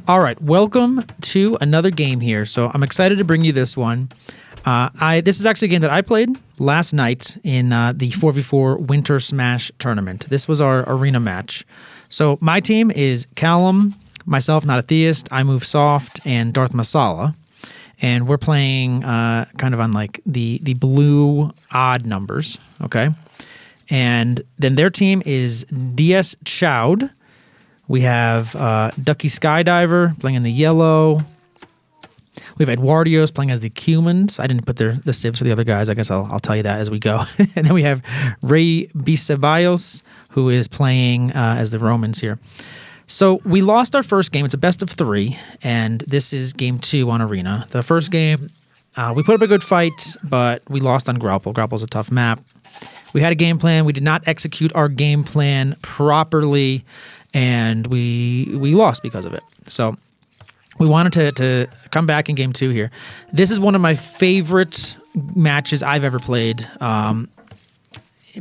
All right, welcome to another game here. So I'm excited to bring you this one. This is actually a game that I played last night in the 4v4 Winter Smash tournament. This was our arena match. So my team is Callum, myself, Not a Theist, I Move Soft, and Darth Masala. And we're playing kind of on like the blue odd numbers, okay? And then their team is DS Chowde. We have Ducky Skydiver playing in the yellow. We have Edwardios playing as the Cumans. I didn't put the Civs for the other guys. I guess I'll tell you that as we go. And then we have Hei Guangs, who is playing as the Romans here. So we lost our first game. It's a best of 3, and this is game 2 on Arena. The first game, we put up a good fight, but we lost on Grapple. Grapple's a tough map. We had a game plan. We did not execute our game plan properly, and we lost because of it. So we wanted to come back in game 2 here. This is one of my favorite matches I've ever played,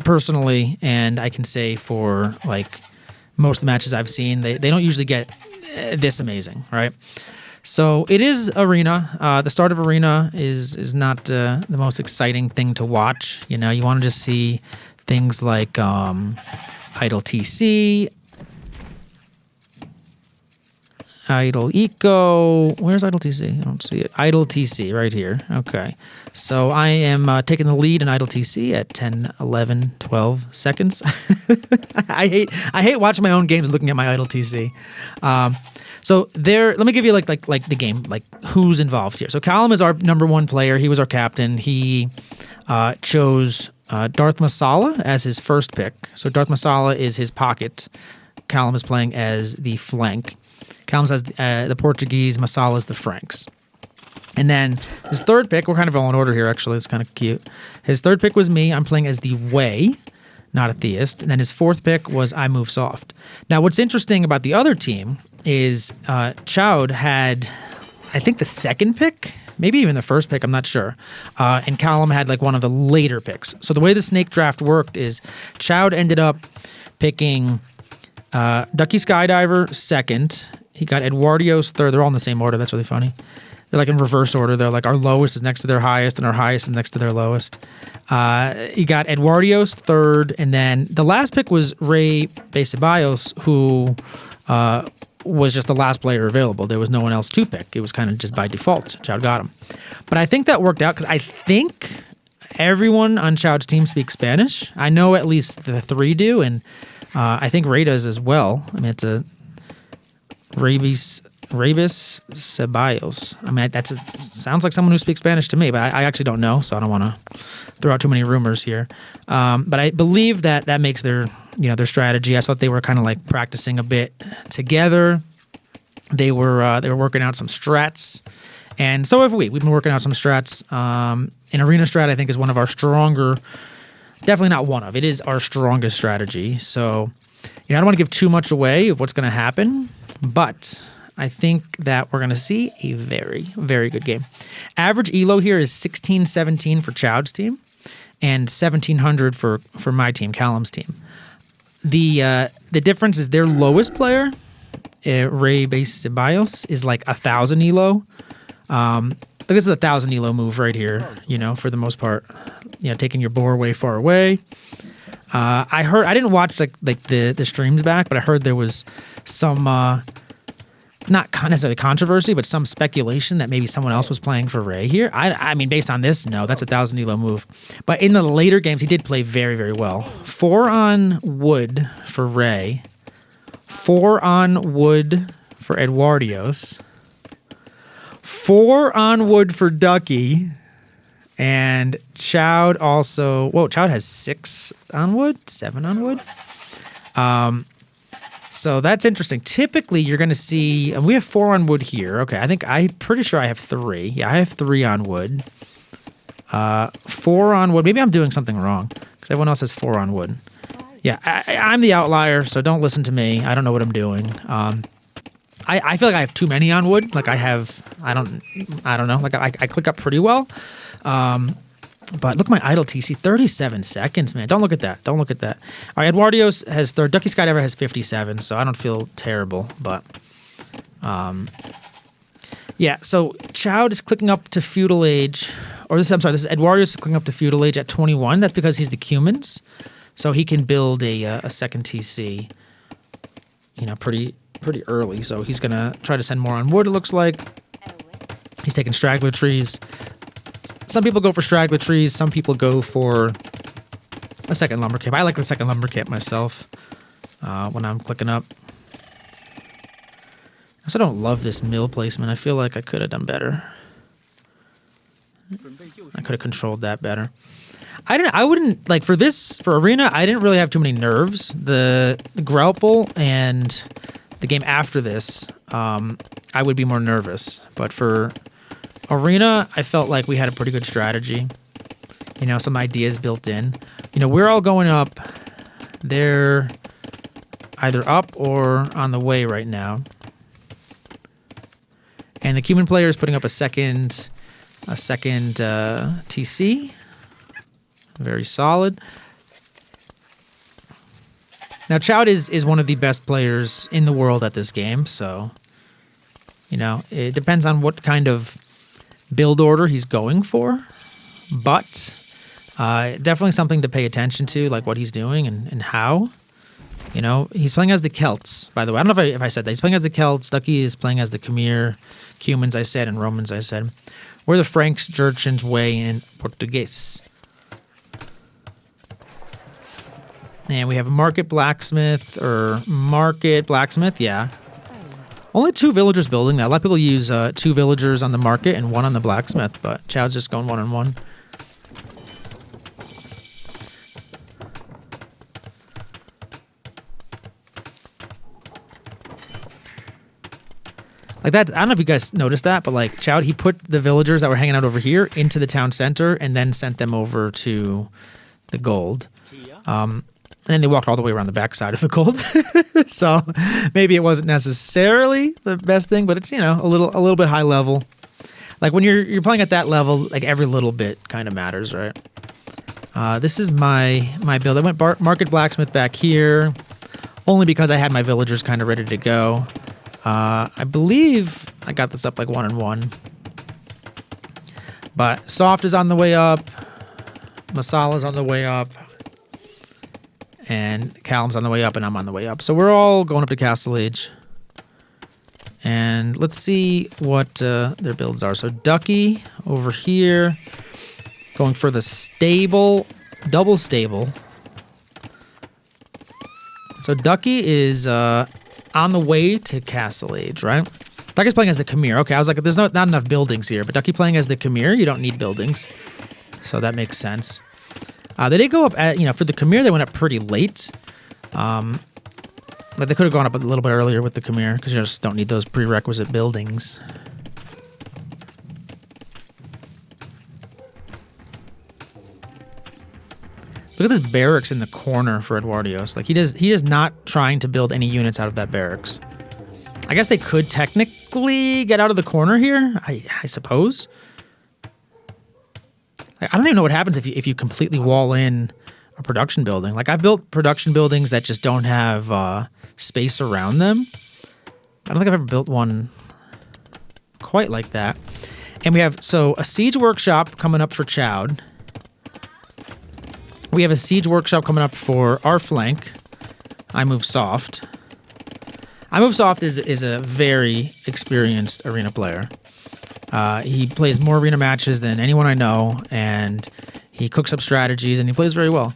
personally, and I can say for like most of the matches I've seen, they don't usually get this amazing, right? So it is Arena. The start of Arena is not the most exciting thing to watch. You know, you want to just see things like Idle TC, Idle Eco. Where's Idle TC? I don't see it. Idle TC right here. Okay. So I am taking the lead in Idle TC at 10, 11, 12 seconds. I hate watching my own games and looking at my Idle TC. So there, let me give you like the game, like who's involved here. So Callum is our number 1 player. He was our captain. He chose Darth Masala as his first pick. So Darth Masala is his pocket. Callum is playing as the flank. Callum has the Portuguese, Masala is the Franks. And then his third pick, we're kind of all in order here, actually. It's kind of cute. His third pick was me. I'm playing as the Wei, Not a Theist. And then his fourth pick was I Move Soft. Now, what's interesting about the other team is Chowde had, I think, the second pick, maybe even the first pick, I'm not sure. And Callum had like one of the later picks. So the way the snake draft worked is Chowde ended up picking Ducky Skydiver second. He got Edwardios third. They're all in the same order. That's really funny. They're like in reverse order. They're like our lowest is next to their highest, and our highest is next to their lowest. He got Edwardios third, and then the last pick was Hei Guangs, who was just the last player available. There was no one else to pick. It was kind of just by default. Chowde got him. But I think that worked out because I think everyone on Chowde's team speaks Spanish. I know at least the 3 do, and I think Ray does as well. I mean, it's a Rabis Ceballos. I mean, sounds like someone who speaks Spanish to me, but I actually don't know, so I don't want to throw out too many rumors here. But I believe that makes their strategy. I thought they were kind of like practicing a bit together. They were working out some strats, and so have we. We've been working out some strats. An arena strat, I think, is one of our stronger. Definitely not one of. It is our strongest strategy. So, I don't want to give too much away of what's going to happen, but I think that we're going to see a very, very good game. Average elo here is 1617 for Chowde's team and 1700 for my team, Callum's team. The difference is their lowest player, Hei Guangs, is like 1,000 elo. This is a 1,000 elo move right here, for the most part. Taking your boar way far away. I heard, I didn't watch like the streams back, but I heard there was some not necessarily controversy, but some speculation that maybe someone else was playing for Ray here. I mean, based on this, no, that's a 1,000 elo move. But in the later games, he did play very, very well. 4 on wood for Ray, 4 on wood for Edwardios, 4 on wood for Ducky. And Chowde also, Chowde has 6 on wood, 7 on wood. So that's interesting. Typically, you're going to see, and we have 4 on wood here. Okay, I'm pretty sure I have 3. Yeah, I have 3 on wood. 4 on wood. Maybe I'm doing something wrong because everyone else has 4 on wood. Yeah, I'm the outlier, so don't listen to me. I don't know what I'm doing. I feel like I have too many on wood. Like I don't know. Like I click up pretty well. But look at my idle TC, 37 seconds, man. Don't look at that. Don't look at that. All right, Edwardios has third. Ducky Skydiver has 57, so I don't feel terrible. But Yeah, so Chowde is clicking up to feudal age, or this is Eduardo is clicking up to feudal age at 21. That's because he's the Cumans, so he can build a second TC, pretty early. So he's gonna try to send more on wood. It looks like he's taking straggler trees. Some people go for straggler trees. Some people go for a second lumber camp. I like the second lumber camp myself when I'm clicking up. I also don't love this mill placement. I feel like I could have done better. I could have controlled that better. I wouldn't like for arena. I didn't really have too many nerves. The Grapple and the game after this, I would be more nervous. But for arena, I felt like we had a pretty good strategy. Some ideas built in. We're all going up. They're either up or on the way right now. And the Cuman player is putting up a second TC. Very solid. Now, Chowde is one of the best players in the world at this game, so, it depends on what kind of build order he's going for, but definitely something to pay attention to, like what he's doing and how. He's playing as the Celts, by the way. I don't know if I said that. He's playing as the Celts. Ducky is playing as the Khmer, Cumans, I said, and Romans, I said. We're the Franks, Jurchens, Way, and Portuguese. And we have a market blacksmith, yeah. Only 2 villagers building that. A lot of people use 2 villagers on the market and 1 on the blacksmith, but Chowde's just going 1-on-1. Like that, I don't know if you guys noticed that, but like Chowde, he put the villagers that were hanging out over here into the town center and then sent them over to the gold. And then they walked all the way around the backside of the gold. So maybe it wasn't necessarily the best thing, but it's, a little bit high level. Like when you're playing at that level, like every little bit kind of matters, right? This is my build. I went market blacksmith back here only because I had my villagers kind of ready to go. I believe I got this up like 1-on-1. But Soft is on the way up. Masala's on the way up. And Callum's on the way up, and I'm on the way up. So we're all going up to Castle Age. And let's see what their builds are. So Ducky over here, going for the stable, double stable. So Ducky is on the way to Castle Age, right? Ducky's playing as the Khmer. Okay, I was like, there's not enough buildings here. But Ducky playing as the Khmer, you don't need buildings. So that makes sense. They did go up at, for the Khmer, they went up pretty late. But they could have gone up a little bit earlier with the Khmer because you just don't need those prerequisite buildings. Look at this barracks in the corner for Eduardios. Like he is not trying to build any units out of that barracks. I guess they could technically get out of the corner here, I suppose. I don't even know what happens if you completely wall in a production building. Like I've built production buildings that just don't have space around them. I don't think I've ever built one quite like that. And we have a siege workshop coming up for Chowde. We have a siege workshop coming up for our flank. I Move Soft. I Move Soft is a very experienced arena player. He plays more arena matches than anyone I know, and he cooks up strategies, and he plays very well.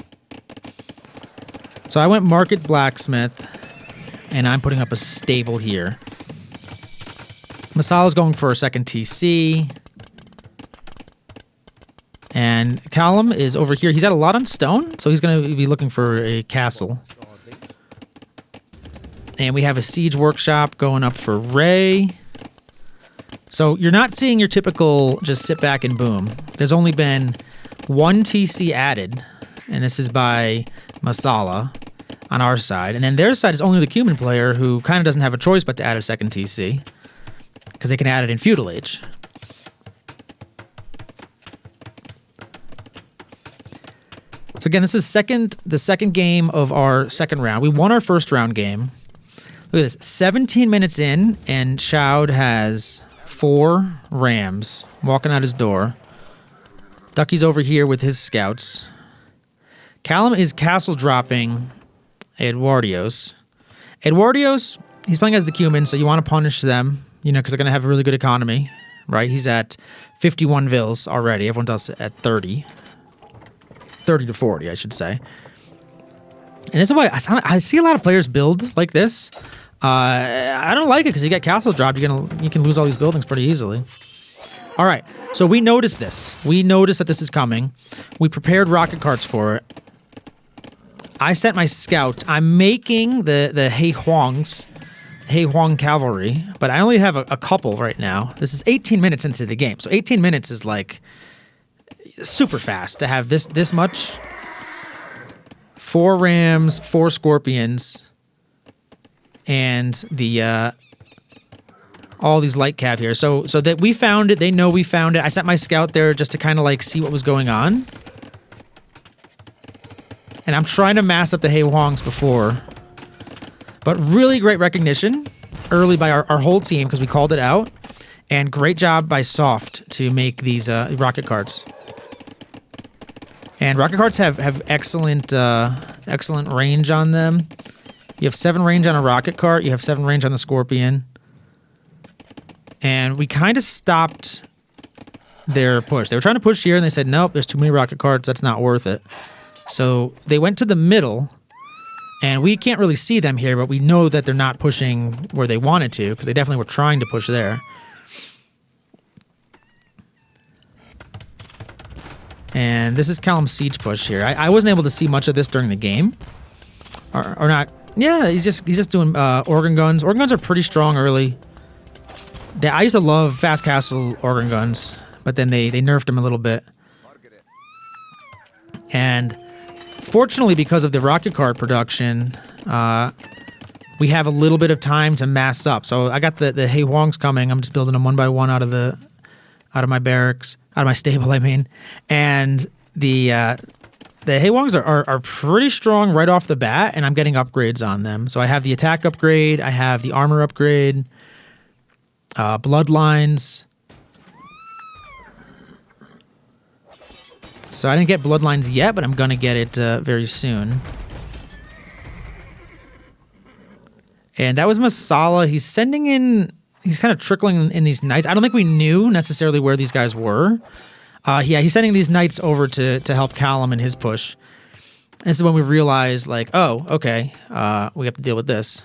So I went Market Blacksmith, and I'm putting up a stable here. Masala's going for a second TC. And Callum is over here. He's got a lot on stone, so he's going to be looking for a castle. And we have a siege workshop going up for Ray. So you're not seeing your typical just sit back and boom. There's only been 1 TC added, and this is by Masala on our side. And then their side is only the Cuman player who kind of doesn't have a choice but to add a second TC because they can add it in feudal age. So again, this is the second game of our second round. We won our first round game. Look at this. 17 minutes in, and Chowde has 4 rams walking out his door. Ducky's over here with his scouts. Callum is castle dropping Eduardios. Eduardios, he's playing as the Cuman, so you want to punish them, you know, because they're going to have a really good economy, right? He's at 51 vills already. Everyone's else at 30. 30 to 40, I should say. And this is why I see a lot of players build like this. I don't like it because you get castle dropped. You can lose all these buildings pretty easily. All right, so we noticed this. We noticed that this is coming. We prepared rocket carts for it. I sent my scout. I'm making the Hei Guangs, Hei Guang cavalry, but I only have a couple right now. This is 18 minutes into the game, so 18 minutes is like super fast to have this much. 4 rams, 4 scorpions, and the all these light cav here. So that we found it, they know we found it. I sent my scout there just to kind of like see what was going on. And I'm trying to mass up the Haywongs before. But really great recognition early by our whole team because we called it out. And great job by Soft to make these rocket carts. And rocket carts have excellent excellent range on them. You have 7 range on a rocket cart. You have 7 range on the Scorpion. And we kind of stopped their push. They were trying to push here, and they said, nope, there's too many rocket carts. That's not worth it. So they went to the middle, and we can't really see them here, but we know that they're not pushing where they wanted to, because they definitely were trying to push there. And this is Callum's siege push here. I wasn't able to see much of this during the game. Or not. Yeah, he's just doing organ guns. Organ guns are pretty strong early. I used to love fast castle organ guns, but then they nerfed them a little bit. And fortunately, because of the rocket cart production, we have a little bit of time to mass up. So I got the Haywongs coming. I'm just building them one by one out of my barracks, out of my stable, I mean. And the Haywongs are pretty strong right off the bat, and I'm getting upgrades on them. So I have the attack upgrade, I have the armor upgrade, bloodlines. So I didn't get bloodlines yet, but I'm going to get it very soon. And that was Masala. He's sending in... He's kind of trickling in these knights. I don't think we knew necessarily where these guys were. Yeah, he's sending these knights over to help Callum in his push. And this is when we realized, like, oh, okay, we have to deal with this.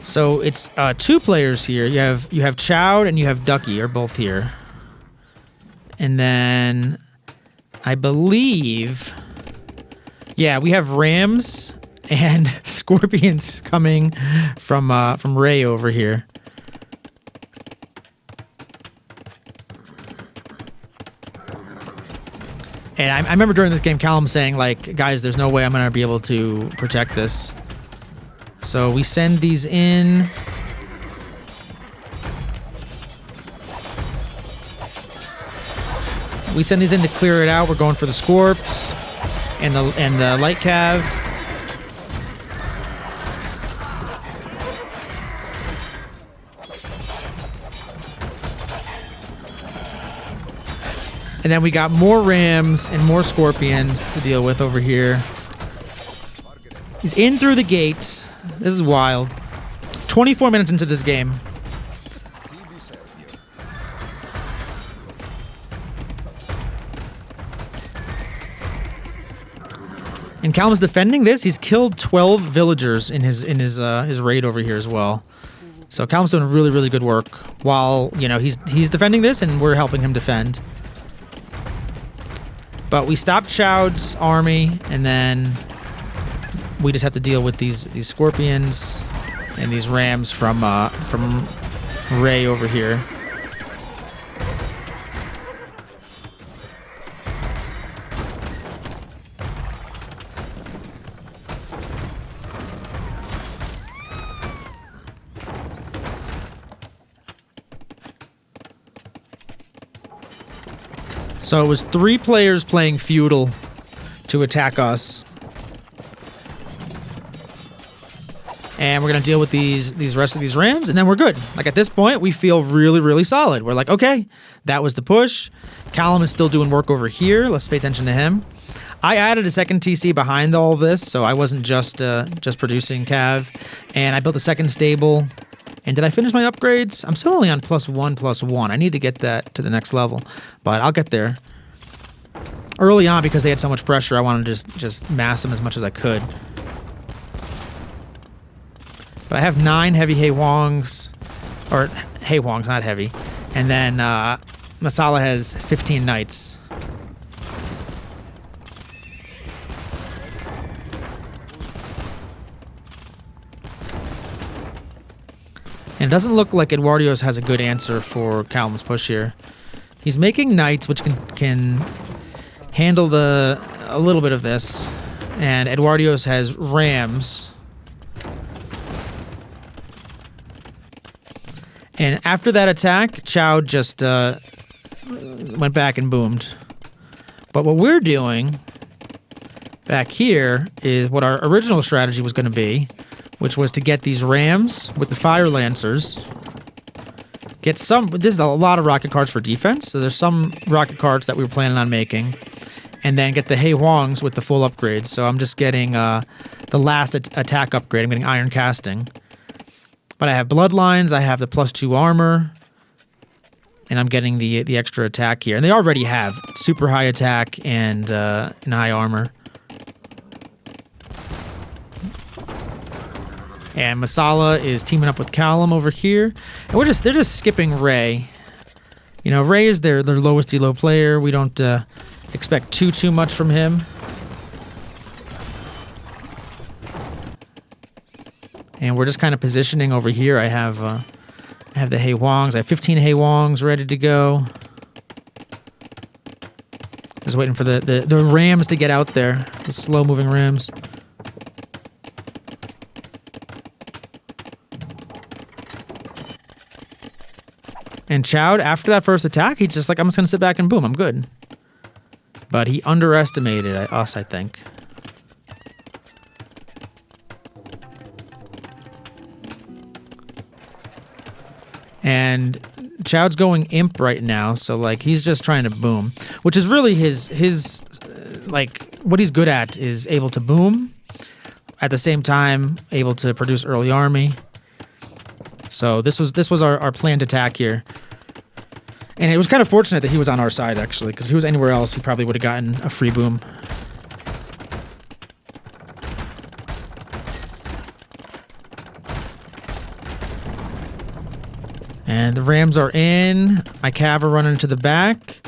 So it's 2 players here. You have Chowde and you have Ducky are both here. And then I believe, yeah, we have Rams and Scorpions coming from Ray over here. And I remember during this game, Callum saying, like, guys, there's no way I'm going to be able to protect this. So we send these in. We send these in to clear it out. We're going for the Scorps and the light cav. And then we got more Rams and more Scorpions to deal with over here. He's in through the gates. This is wild. 24 minutes into this game. And Callum's defending this. He's killed 12 villagers in his raid over here as well. So Callum's doing really, really good work. While, you know, he's defending this and we're helping him defend. But we stopped Chowde's army, and then we just have to deal with these Scorpions and these Rams from Ray over here. So it was 3 players playing feudal to attack us. And we're going to deal with these rest of these rams, and then we're good. Like, at this point, we feel really, really solid. We're like, okay, that was the push. Callum is still doing work over here. Let's pay attention to him. I added a second TC behind all of this, so I wasn't just producing Cav. And I built a second stable. And did I finish my upgrades? I'm still only on +1/+1. I need to get that to the next level, but I'll get there. Early on, because they had so much pressure, I wanted to just mass them as much as I could. But I have 9 heavy Haywongs, or Haywongs, not heavy. And then Masala has 15 knights. And it doesn't look like Eduardo's has a good answer for Callum's push here. He's making knights, which can handle a little bit of this. And Eduardo's has rams. And after that attack, Chowde just went back and boomed. But what we're doing back here is what our original strategy was going to be, which was to get these rams with the fire lancers. Get some. This is a lot of rocket cards for defense, so there's some rocket cards that we were planning on making, and then get the Haywongs with the full upgrades. So I'm just getting the last attack upgrade. I'm getting iron casting. But I have bloodlines, I have the +2 armor, and I'm getting the extra attack here. And they already have super high attack and high armor. And Masala is teaming up with Callum over here. And they're just skipping Ray. You know, Ray is their lowest elo player. We don't expect too much from him. And we're just kind of positioning over here. I have the Haywongs. I have 15 Haywongs ready to go. Just waiting for the rams to get out there. The slow-moving rams. And Chowde, after that first attack, he's just like, I'm just going to sit back and boom. I'm good. But he underestimated us, I think. And Chowde's going imp right now, so like he's just trying to boom, which is really his like what he's good at is able to boom, at the same time able to produce early army. So this was our planned attack here, and it was kind of fortunate that he was on our side actually, because if he was anywhere else, he probably would have gotten a free boom. And the rams are in. My cav are running to the back.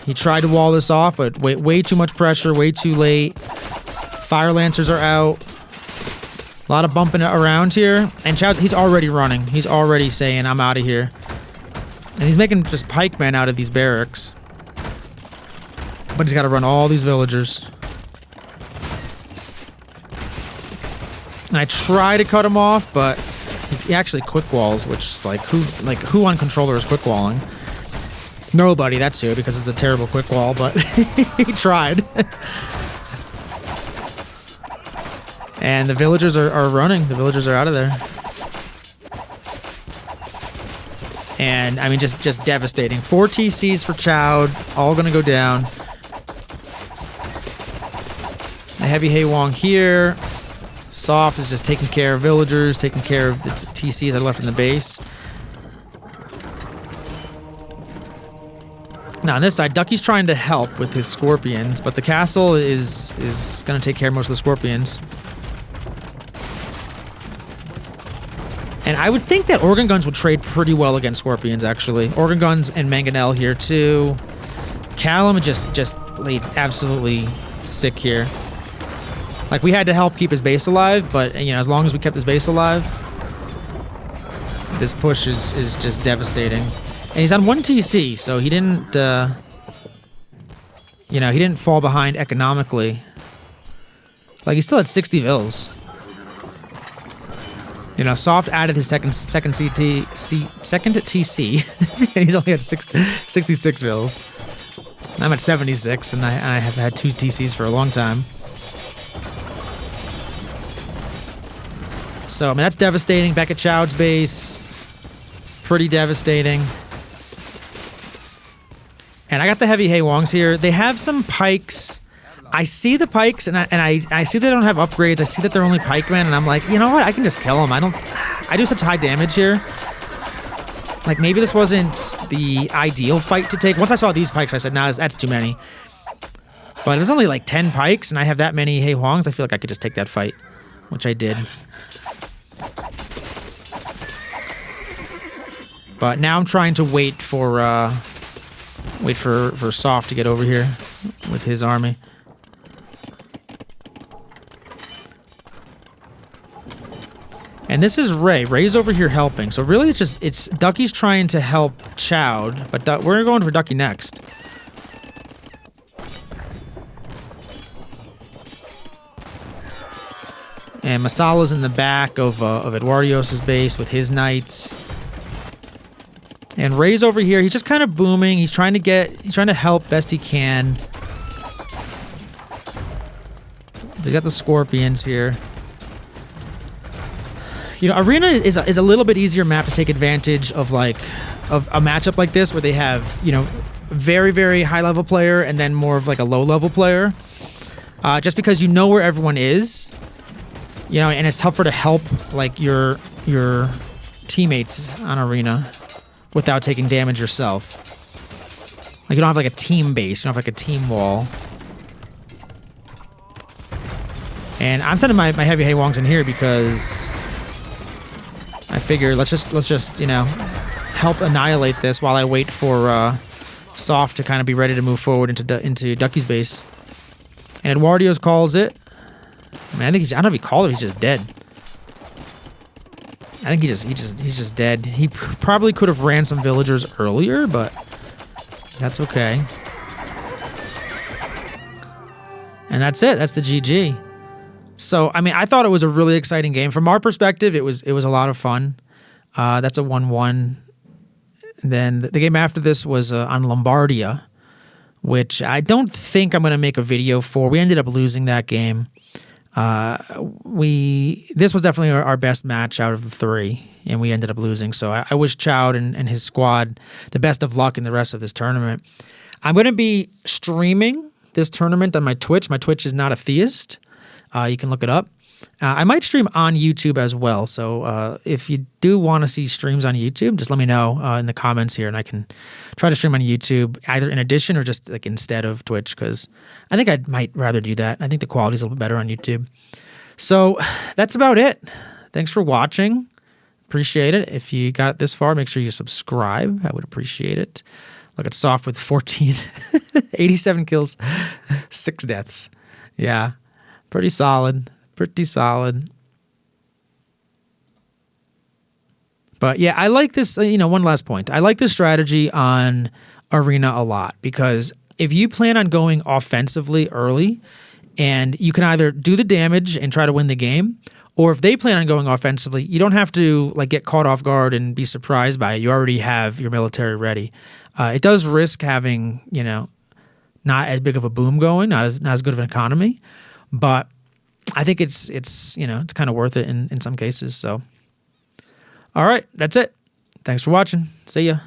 He tried to wall this off, but way too much pressure, way too late. Fire lancers are out. A lot of bumping around here. And Chowde, he's already running. He's already saying, I'm out of here. And he's making just pikemen out of these barracks. But he's got to run all these villagers. And I try to cut him off, but he actually quick walls, which is like who on controller is quick walling? Nobody, that's who, because it's a terrible quick wall, but he tried. And the villagers are running. The villagers are out of there. And I mean just devastating. 4 TCs for Chowde, all gonna go down. A heavy Haywong here. Soft is just taking care of villagers, taking care of the TCs that are left in the base. Now on this side, Ducky's trying to help with his scorpions, but the castle is going to take care of most of the scorpions. And I would think that organ guns would trade pretty well against scorpions, actually. Organ guns and mangonel here too. Callum just laid absolutely sick here. Like, we had to help keep his base alive, but, you know, as long as we kept his base alive, this push is just devastating. And he's on 1 TC, so he didn't, you know, he didn't fall behind economically. Like, he still had 60 vills. You know, Soft added his second TC, and he's only had 66 vills. I'm at 76, and I have had 2 TCs for a long time. So, I mean, that's devastating. Back at Chowde's base. Pretty devastating. And I got the heavy Haywongs here. They have some pikes. I see the pikes, and I see they don't have upgrades. I see that they're only pikemen, and I'm like, you know what? I can just kill them. I do such high damage here. Like, maybe this wasn't the ideal fight to take. Once I saw these pikes, I said, nah, that's too many. But there's only like 10 pikes, and I have that many Haywongs. I feel like I could just take that fight, which I did. But now I'm trying to wait for Soft to get over here with his army. And this is Ray. Ray's over here helping. So really it's Ducky's trying to help Chowde, but we're going for Ducky next. And Masala's in the back of Eduardios' base with his knights. And Ray's over here. He's just kind of booming. He's trying to help best he can. He's got the scorpions here. You know, Arena is a little bit easier map to take advantage of, like, of a matchup like this where they have, you know, very, very high level player and then more of like a low level player. Just because you know where everyone is. You know, and it's tougher to help, like, your teammates on Arena without taking damage yourself. Like, you don't have, like, a team base. You don't have, like, a team wall. And I'm sending my heavy Haywongs in here because I figure let's just, you know, help annihilate this while I wait for Soft to kind of be ready to move forward into Ducky's base. And Eduardios calls it. I mean, I don't know if he called it. He's just dead. I think he's just dead. He probably could have ran some villagers earlier, but that's okay. And that's it. That's the GG. So, I mean, I thought it was a really exciting game. From our perspective, it was a lot of fun. That's a 1-1. Then the game after this was on Lombardia, which I don't think I'm going to make a video for. We ended up losing that game. This was definitely our best match out of the 3, and we ended up losing. So I wish Chowde and his squad the best of luck in the rest of this tournament. I'm going to be streaming this tournament on my Twitch. My Twitch is Not a Theist. You can look it up. I might stream on YouTube as well. So if you do want to see streams on YouTube, just let me know in the comments here, and I can try to stream on YouTube either in addition or just like instead of Twitch, because I think I might rather do that. I think the quality's a little bit better on YouTube. So that's about it. Thanks for watching. Appreciate it. If you got it this far, make sure you subscribe. I would appreciate it. Look at Soft with 14, 87 kills, 6 deaths. Yeah, pretty solid. Pretty solid. But yeah, I like this, you know, one last point. I like this strategy on Arena a lot because if you plan on going offensively early, and you can either do the damage and try to win the game, or if they plan on going offensively, you don't have to like get caught off guard and be surprised by it. You already have your military ready. It does risk having, you know, not as big of a boom going, not as good of an economy, but I think it's you know, it's kind of worth it in some cases. So, all right, that's it. Thanks for watching. See ya.